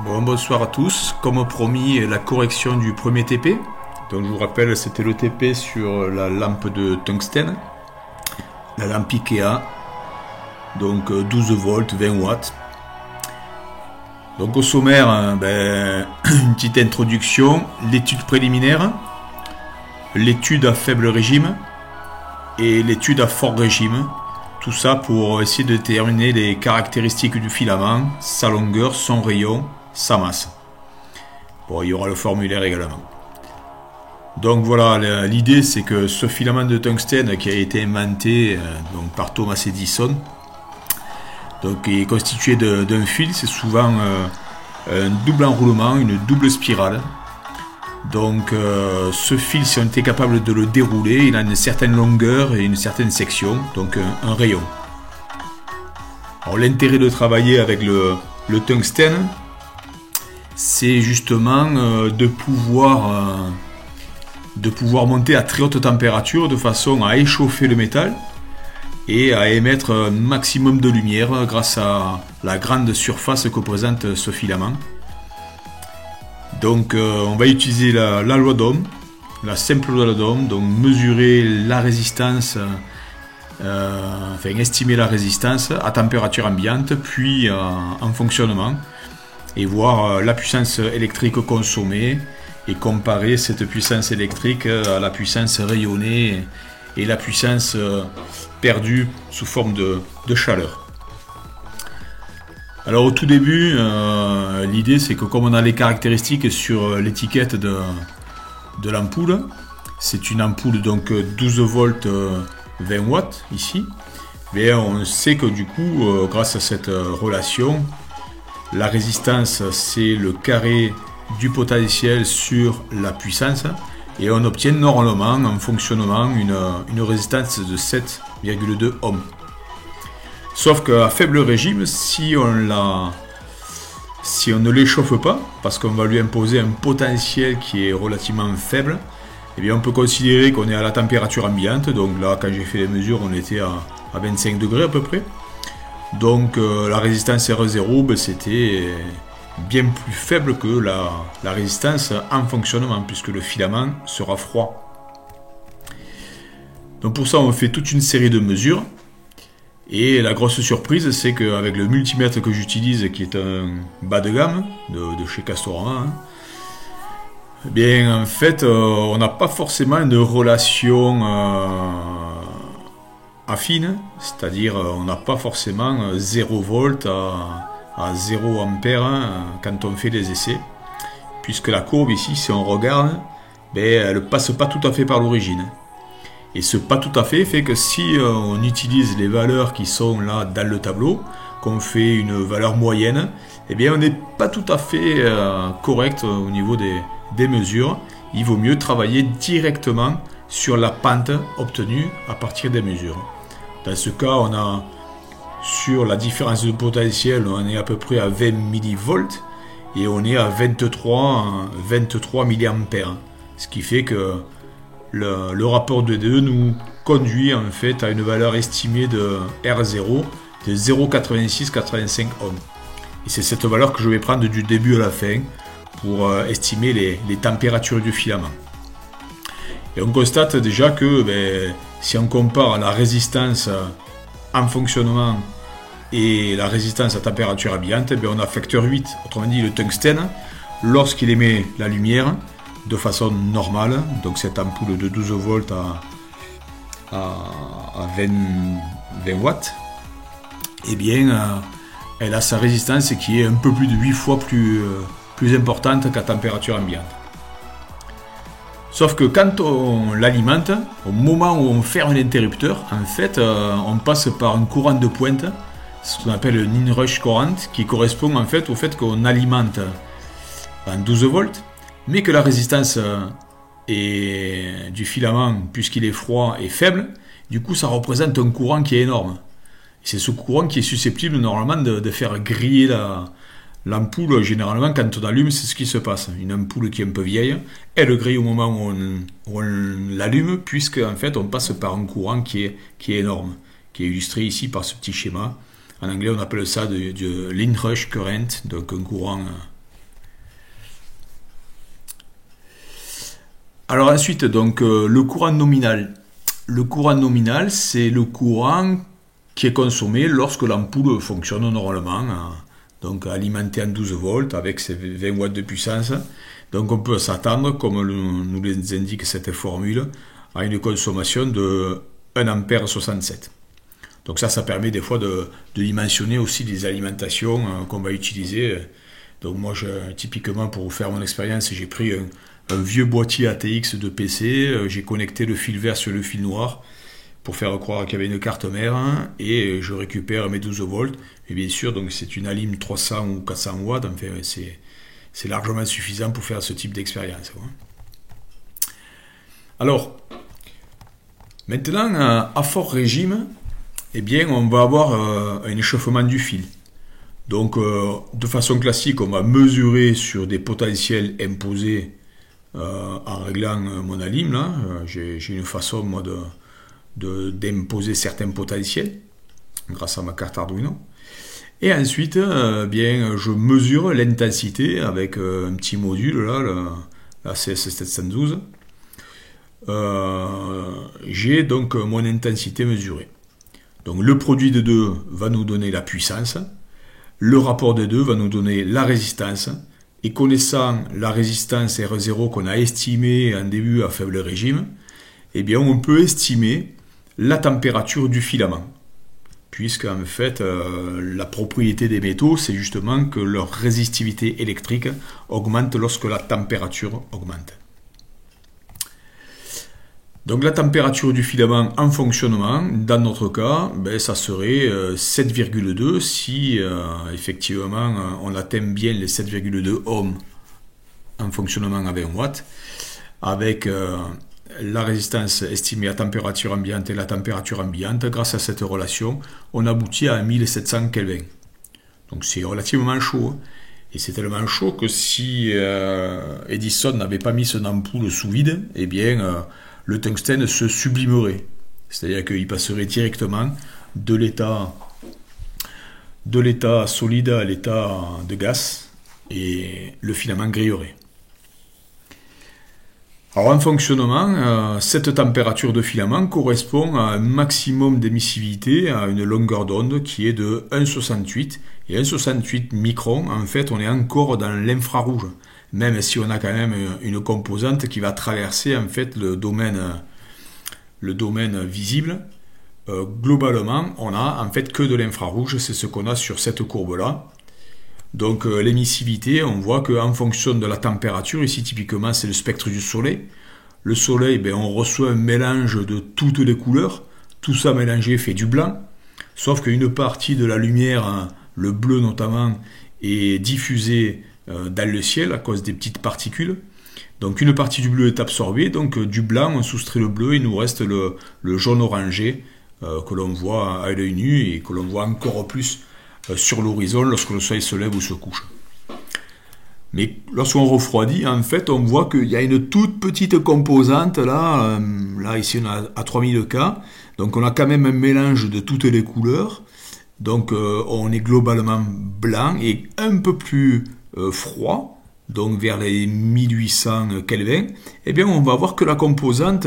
Bonsoir à tous. Comme promis, la correction du premier TP. Donc je vous rappelle, c'était le TP sur la lampe de tungstène, la lampe Ikea. Donc 12 volts, 20 watts. Donc au sommaire, une petite introduction, l'étude préliminaire, l'étude à faible régime et l'étude à fort régime. Tout ça pour essayer de déterminer les caractéristiques du filament, sa longueur, son rayon, sa masse. Bon, il y aura le formulaire également. Donc voilà, l'idée c'est que ce filament de tungstène qui a été inventé par Thomas Edison, donc il est constitué d'un fil, c'est souvent un double enroulement, une double spirale. Donc ce fil, si on était capable de le dérouler, il a une certaine longueur et une certaine section, donc un rayon. Alors l'intérêt de travailler avec le tungstène, c'est justement de pouvoir monter à très haute température de façon à échauffer le métal et à émettre un maximum de lumière grâce à la grande surface que présente ce filament. Donc on va utiliser la loi d'Ohm, la simple loi d'Ohm, donc mesurer la résistance, estimer la résistance à température ambiante, puis en fonctionnement, et voir la puissance électrique consommée, et comparer cette puissance électrique à la puissance rayonnée et la puissance perdue sous forme de chaleur. Alors au tout début, l'idée c'est que comme on a les caractéristiques sur l'étiquette de l'ampoule, c'est une ampoule donc 12 volts 20 watts ici, mais on sait que du coup grâce à cette relation, la résistance c'est le carré du potentiel sur la puissance, et on obtient normalement en fonctionnement une résistance de 7,2 ohms. Sauf qu'à faible régime, si on ne l'échauffe pas, parce qu'on va lui imposer un potentiel qui est relativement faible, eh bien on peut considérer qu'on est à la température ambiante. Donc là, quand j'ai fait les mesures, on était à 25 degrés à peu près. Donc la résistance R0, c'était bien plus faible que la résistance en fonctionnement, puisque le filament sera froid. Donc pour ça, on fait toute une série de mesures. Et la grosse surprise, c'est qu'avec le multimètre que j'utilise, qui est un bas de gamme de chez Castorama, eh bien en fait, on n'a pas forcément une relation affine, c'est-à-dire on n'a pas forcément 0 volt à 0 ampère quand on fait les essais, puisque la courbe ici, si on regarde, elle ne passe pas tout à fait par l'origine. Et ce pas tout à fait que si on utilise les valeurs qui sont là dans le tableau, qu'on fait une valeur moyenne, eh bien on n'est pas tout à fait correct au niveau des mesures. Il vaut mieux travailler directement sur la pente obtenue à partir des mesures. Dans ce cas, on a sur la différence de potentiel, on est à peu près à 20 millivolts et on est à 23 milliampères. Ce qui fait que le rapport de D2 nous conduit en fait à une valeur estimée de R0 de 0,8685 ohms. Et c'est cette valeur que je vais prendre du début à la fin pour estimer les températures du filament. Et on constate déjà que si on compare la résistance en fonctionnement et la résistance à température ambiante, on a facteur 8. Autrement dit, le tungstène, lorsqu'il émet la lumière de façon normale, donc cette ampoule de 12 volts à 20 watts, eh bien, elle a sa résistance qui est un peu plus de 8 fois plus importante qu'à température ambiante. Sauf que quand on l'alimente, au moment où on ferme l'interrupteur, en fait, on passe par un courant de pointe, ce qu'on appelle le inrush current, qui correspond en fait au fait qu'on alimente en 12 volts, mais que la résistance du filament, puisqu'il est froid, est faible. Du coup, ça représente un courant qui est énorme. C'est ce courant qui est susceptible normalement de faire griller l'ampoule. Généralement, quand on allume, c'est ce qui se passe. Une ampoule qui est un peu vieille, elle grille au moment où on l'allume, puisque en fait, on passe par un courant qui est énorme, qui est illustré ici par ce petit schéma. En anglais, on appelle ça de l'inrush current, donc un courant Alors ensuite, donc, le courant nominal. Le courant nominal, c'est le courant qui est consommé lorsque l'ampoule fonctionne normalement, donc alimentée en 12 volts avec ses 20 watts de puissance. Donc on peut s'attendre, comme nous l'indique cette formule, à une consommation de 1 ampère 67. Donc ça permet des fois de dimensionner aussi les alimentations qu'on va utiliser. Donc moi, typiquement, pour vous faire mon expérience, j'ai pris un vieux boîtier ATX de PC, j'ai connecté le fil vert sur le fil noir pour faire croire qu'il y avait une carte mère, et je récupère mes 12 volts. Et bien sûr, donc c'est une alim 300 ou 400 watts, enfin, c'est largement suffisant pour faire ce type d'expérience. Alors, maintenant, à fort régime, eh bien, on va avoir un échauffement du fil. Donc, de façon classique, on va mesurer sur des potentiels imposés en réglant mon alim. Là, j'ai une façon, moi, d'imposer certains potentiels grâce à ma carte Arduino. Et ensuite, bien, je mesure l'intensité avec un petit module, là, la CS712. J'ai donc mon intensité mesurée. Donc le produit de deux va nous donner la puissance, le rapport des deux va nous donner la résistance, et connaissant la résistance R0 qu'on a estimée en début à faible régime, eh bien on peut estimer la température du filament. Puisque en fait, la propriété des métaux, c'est justement que leur résistivité électrique augmente lorsque la température augmente. Donc la température du filament en fonctionnement, dans notre cas, ben, ça serait 7,2 si effectivement on atteint bien les 7,2 ohms en fonctionnement à 20 watts, avec la résistance estimée à température ambiante et la température ambiante. Grâce à cette relation, on aboutit à 1700 Kelvin. Donc c'est relativement chaud. Et c'est tellement chaud que si Edison n'avait pas mis son ampoule sous vide, eh bien le tungstène se sublimerait. C'est-à-dire qu'il passerait directement de l'état solide à l'état de gaz et le filament grillerait. Alors en fonctionnement, cette température de filament correspond à un maximum d'émissivité à une longueur d'onde qui est de 1,68. Et 1,68 microns, en fait, on est encore dans l'infrarouge, même si on a quand même une composante qui va traverser en fait le domaine visible. Globalement, on a en fait que de l'infrarouge, c'est ce qu'on a sur cette courbe-là. Donc l'émissivité, on voit qu'en fonction de la température, ici typiquement c'est le spectre du soleil. Le soleil, ben, on reçoit un mélange de toutes les couleurs, tout ça mélangé fait du blanc, sauf qu'une partie de la lumière, le bleu notamment, est diffusée dans le ciel à cause des petites particules. Donc une partie du bleu est absorbée, donc du blanc on soustrait le bleu, il nous reste le jaune orangé que l'on voit à l'œil nu et que l'on voit encore plus sur l'horizon lorsque le soleil se lève ou se couche. Mais lorsqu'on refroidit, en fait, on voit qu'il y a une toute petite composante, là ici on a à 3000 K, donc on a quand même un mélange de toutes les couleurs, donc on est globalement blanc et un peu plus froid, donc vers les 1800 Kelvin, eh bien on va voir que la composante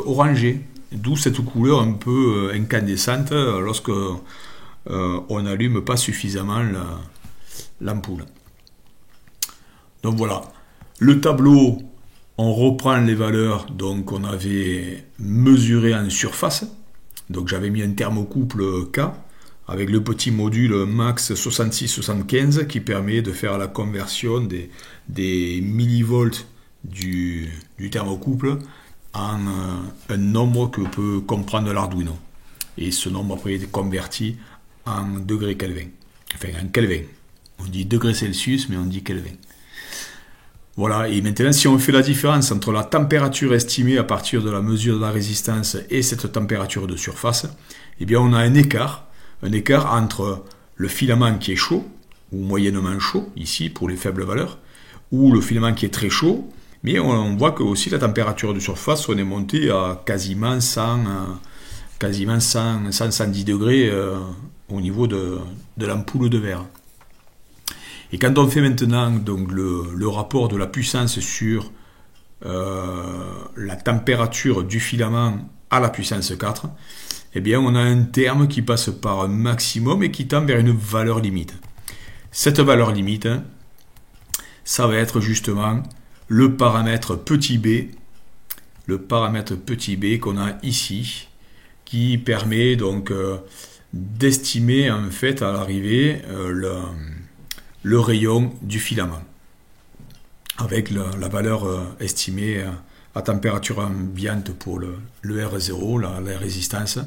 orangée. D'où cette couleur un peu incandescente lorsque on n'allume pas suffisamment l'ampoule. Donc voilà, le tableau, on reprend les valeurs qu'on avait mesurées en surface. Donc j'avais mis un thermocouple K avec le petit module Max 6675 qui permet de faire la conversion des millivolts du thermocouple en un nombre que peut comprendre l'Arduino. Et ce nombre après est converti en degrés Kelvin. Enfin, en Kelvin. On dit degrés Celsius, mais on dit Kelvin. Voilà, et maintenant, si on fait la différence entre la température estimée à partir de la mesure de la résistance et cette température de surface, eh bien, on a un écart entre le filament qui est chaud, ou moyennement chaud, ici, pour les faibles valeurs, ou le filament qui est très chaud. Mais on voit que aussi la température de surface, on est monté à quasiment 110 degrés au niveau de l'ampoule de verre. Et quand on fait maintenant donc, le rapport de la puissance sur la température du filament à la puissance 4, eh bien on a un terme qui passe par un maximum et qui tend vers une valeur limite. Cette valeur limite, ça va être justement le paramètre petit b, qu'on a ici, qui permet donc d'estimer en fait à l'arrivée le rayon du filament avec la valeur estimée à température ambiante pour le R0, la résistance.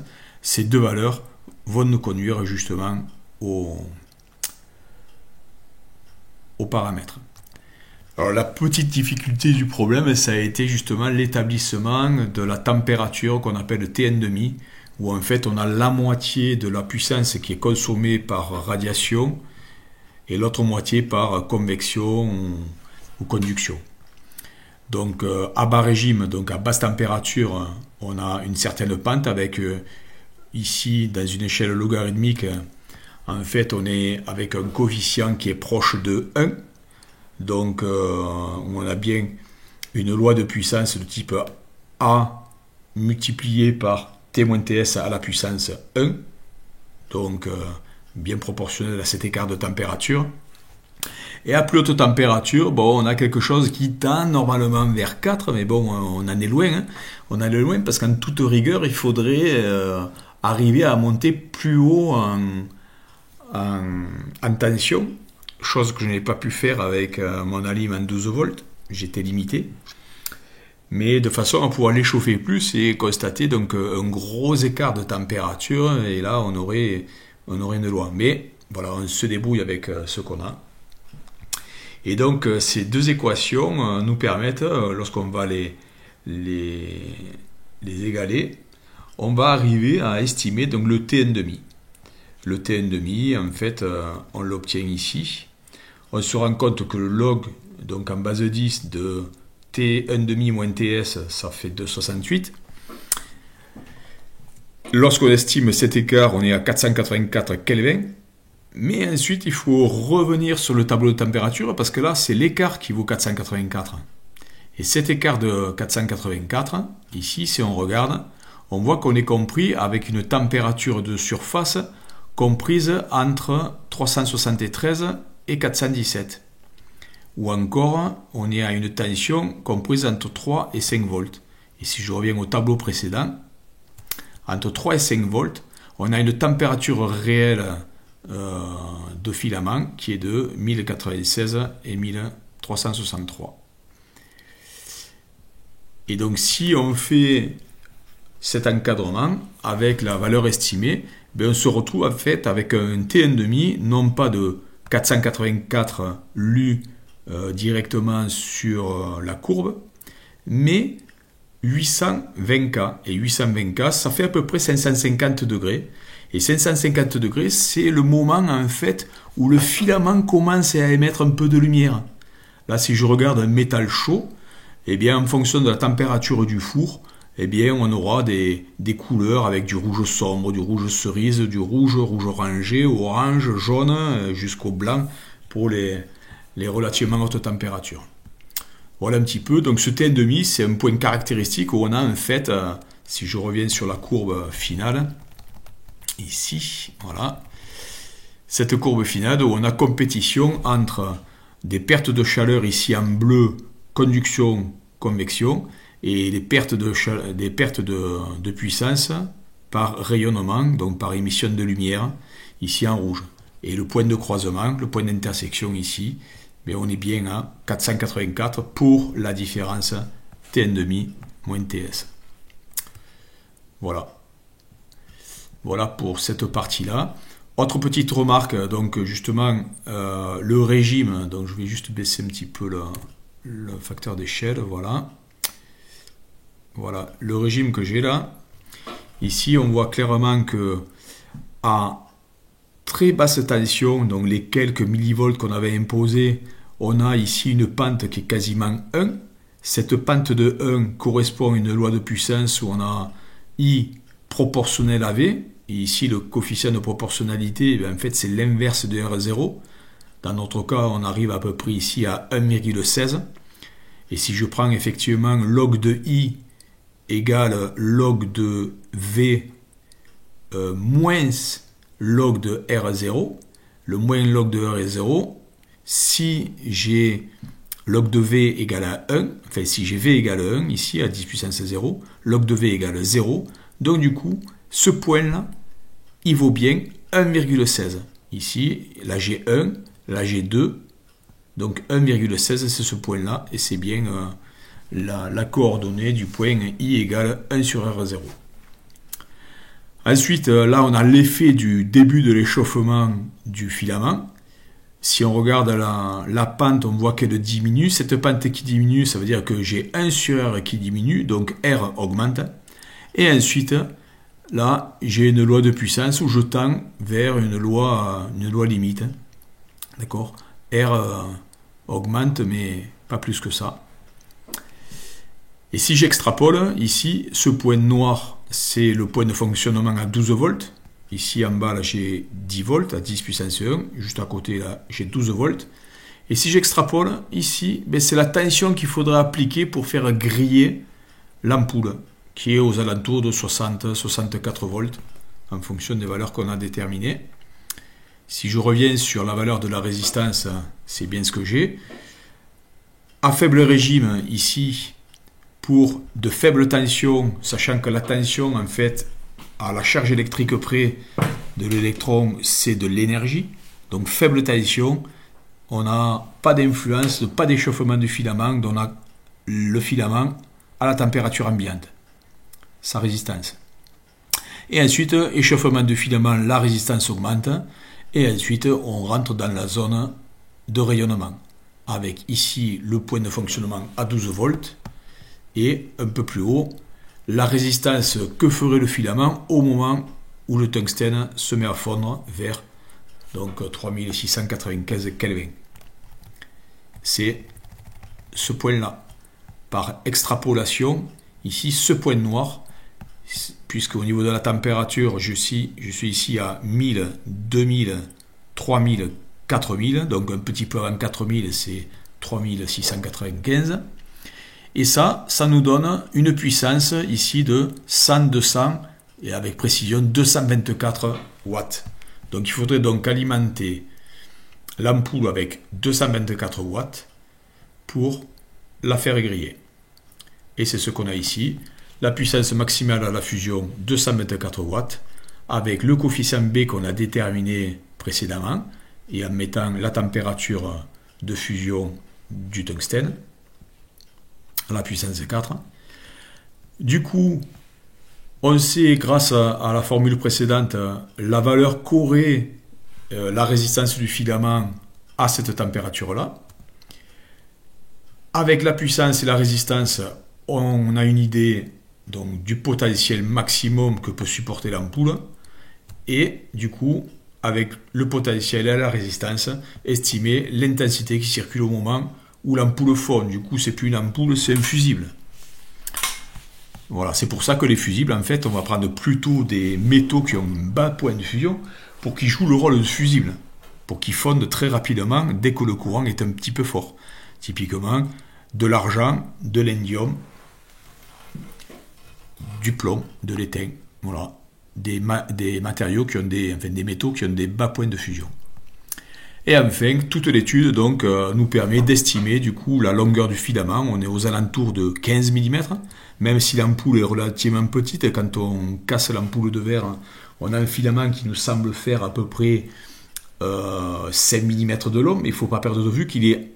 Ces deux valeurs vont nous conduire justement au paramètre. Alors la petite difficulté du problème, ça a été justement l'établissement de la température qu'on appelle T1,5, où en fait on a la moitié de la puissance qui est consommée par radiation et l'autre moitié par convection ou conduction. Donc à bas régime, donc à basse température, on a une certaine pente avec ici dans une échelle logarithmique, en fait on est avec un coefficient qui est proche de 1. Donc on a bien une loi de puissance de type A multiplié par T-TS à la puissance 1, donc bien proportionnel à cet écart de température. Et à plus haute température, bon, on a quelque chose qui tend normalement vers 4, mais bon, on en est loin. Hein. On en est loin parce qu'en toute rigueur, il faudrait arriver à monter plus haut en tension, chose que je n'ai pas pu faire avec mon alim en 12 volts, j'étais limité. Mais de façon à pouvoir l'échauffer plus et constater donc un gros écart de température, et là on aurait une loi. Mais voilà, on se débrouille avec ce qu'on a. Et donc ces deux équations nous permettent, lorsqu'on va les égaler, on va arriver à estimer donc le T1,5. Le T1,5, en fait, on l'obtient ici. On se rend compte que le log, donc en base 10 de T1,5 moins TS, ça fait 2,68. Lorsqu'on estime cet écart, on est à 484 Kelvin. Mais ensuite, il faut revenir sur le tableau de température parce que là, c'est l'écart qui vaut 484. Et cet écart de 484, ici, si on regarde, on voit qu'on est compris avec une température de surface comprise entre 373 et 417. Ou encore, on est à une tension comprise entre 3 et 5 volts. Et si je reviens au tableau précédent, entre 3 et 5 volts, on a une température réelle de filament qui est de 1096 et 1363. Et donc si on fait cet encadrement avec la valeur estimée, ben on se retrouve en fait avec un T1,5 non pas de 484 lu directement sur la courbe, mais 820K. Et 820K, ça fait à peu près 550 degrés. Et 550 degrés, c'est le moment en fait où le filament commence à émettre un peu de lumière. Là, si je regarde un métal chaud, eh bien, en fonction de la température du four, eh bien, on aura des couleurs avec du rouge sombre, du rouge cerise, du rouge orangé, orange, jaune, jusqu'au blanc pour les relativement hautes températures. Voilà un petit peu. Donc ce T1,5, c'est un point caractéristique où on a en fait, si je reviens sur la courbe finale, ici, voilà, cette courbe finale où on a compétition entre des pertes de chaleur ici en bleu, conduction, convection, et des pertes de puissance par rayonnement, donc par émission de lumière, ici en rouge. Et le point de croisement, le point d'intersection ici, mais on est bien à 484 pour la différence T1,5 moins TS. Voilà. Voilà pour cette partie-là. Autre petite remarque, donc justement, le régime, donc je vais juste baisser un petit peu le facteur d'échelle, voilà. Voilà, le régime que j'ai là. Ici, on voit clairement que à très basse tension, donc les quelques millivolts qu'on avait imposés, on a ici une pente qui est quasiment 1. Cette pente de 1 correspond à une loi de puissance où on a I proportionnel à V. Et ici, le coefficient de proportionnalité, en fait, c'est l'inverse de R0. Dans notre cas, on arrive à peu près ici à 1,16. Et si je prends effectivement log de I égale log de V moins log de R0, le moins log de R est 0. Si j'ai log de V égale à 1, enfin si j'ai V égale à 1, ici à 10 puissance 0, log de V égale 0. Donc du coup, ce point-là, il vaut bien 1,16. Ici, là j'ai 1, là j'ai 2. Donc 1,16 c'est ce point-là et c'est bien la coordonnée du point I égale 1 sur R0. Ensuite, là on a l'effet du début de l'échauffement du filament. Si on regarde la pente, on voit qu'elle diminue. Cette pente qui diminue, ça veut dire que j'ai 1 sur R qui diminue, donc R augmente. Et ensuite, là, j'ai une loi de puissance où je tends vers une loi limite. D'accord ? R augmente, mais pas plus que ça. Et si j'extrapole, ici, ce point noir, c'est le point de fonctionnement à 12 volts. Ici, en bas, là, j'ai 10 volts à 10 puissance 1. Juste à côté, là, j'ai 12 volts. Et si j'extrapole, ici, ben, c'est la tension qu'il faudra appliquer pour faire griller l'ampoule, qui est aux alentours de 60-64 volts, en fonction des valeurs qu'on a déterminées. Si je reviens sur la valeur de la résistance, c'est bien ce que j'ai. À faible régime, ici, pour de faibles tensions, sachant que la tension, en fait, à la charge électrique près de l'électron, c'est de l'énergie. Donc faible tension, on n'a pas d'influence, pas d'échauffement du filament, donc on a le filament à la température ambiante, sa résistance. Et ensuite, échauffement du filament, la résistance augmente. Et ensuite, on rentre dans la zone de rayonnement, avec ici le point de fonctionnement à 12 volts, et un peu plus haut, la résistance que ferait le filament au moment où le tungstène se met à fondre vers donc 3695 Kelvin. C'est ce point-là. Par extrapolation, ici, ce point noir, puisque au niveau de la température, je suis ici à 1000, 2000, 3000, 4000, donc un petit peu avant 4000, c'est 3695. Et ça nous donne une puissance ici de 100, 200 et avec précision 224 watts. Donc il faudrait donc alimenter l'ampoule avec 224 watts pour la faire griller. Et c'est ce qu'on a ici. La puissance maximale à la fusion 224 watts avec le coefficient B qu'on a déterminé précédemment et en mettant la température de fusion du tungstène à la puissance 4. Du coup, on sait grâce à la formule précédente la valeur qu'aurait la résistance du filament à cette température-là. Avec la puissance et la résistance, on a une idée donc, du potentiel maximum que peut supporter l'ampoule. Et du coup, avec le potentiel et la résistance, estimer l'intensité qui circule au moment où l'ampoule fond. Du coup, c'est plus une ampoule, c'est un fusible. Voilà, c'est pour ça que les fusibles, en fait, on va prendre plutôt des métaux qui ont un bas point de fusion pour qu'ils jouent le rôle de fusible, pour qu'ils fondent très rapidement dès que le courant est un petit peu fort. Typiquement, de l'argent, de l'indium, du plomb, de l'étain, voilà, des matériaux qui ont des métaux qui ont des bas points de fusion. Et enfin, toute l'étude donc nous permet d'estimer du coup la longueur du filament. On est aux alentours de 15 mm, même si l'ampoule est relativement petite. Quand on casse l'ampoule de verre, on a un filament qui nous semble faire à peu près 5 mm de long, mais il ne faut pas perdre de vue qu'il est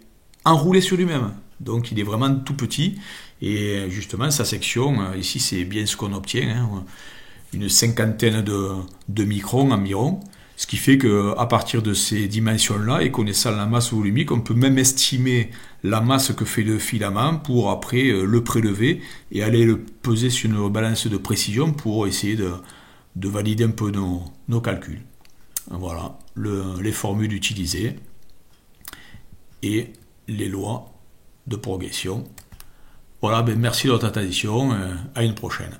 enroulé sur lui-même. Donc il est vraiment tout petit. Et justement, sa section, ici c'est bien ce qu'on obtient, hein, une cinquantaine de microns environ. Ce qui fait qu'à partir de ces dimensions-là, et connaissant la masse volumique, on peut même estimer la masse que fait le filament pour après le prélever et aller le peser sur une balance de précision pour essayer de valider un peu nos calculs. Voilà les formules utilisées et les lois de progression. Voilà, merci de votre attention, à une prochaine.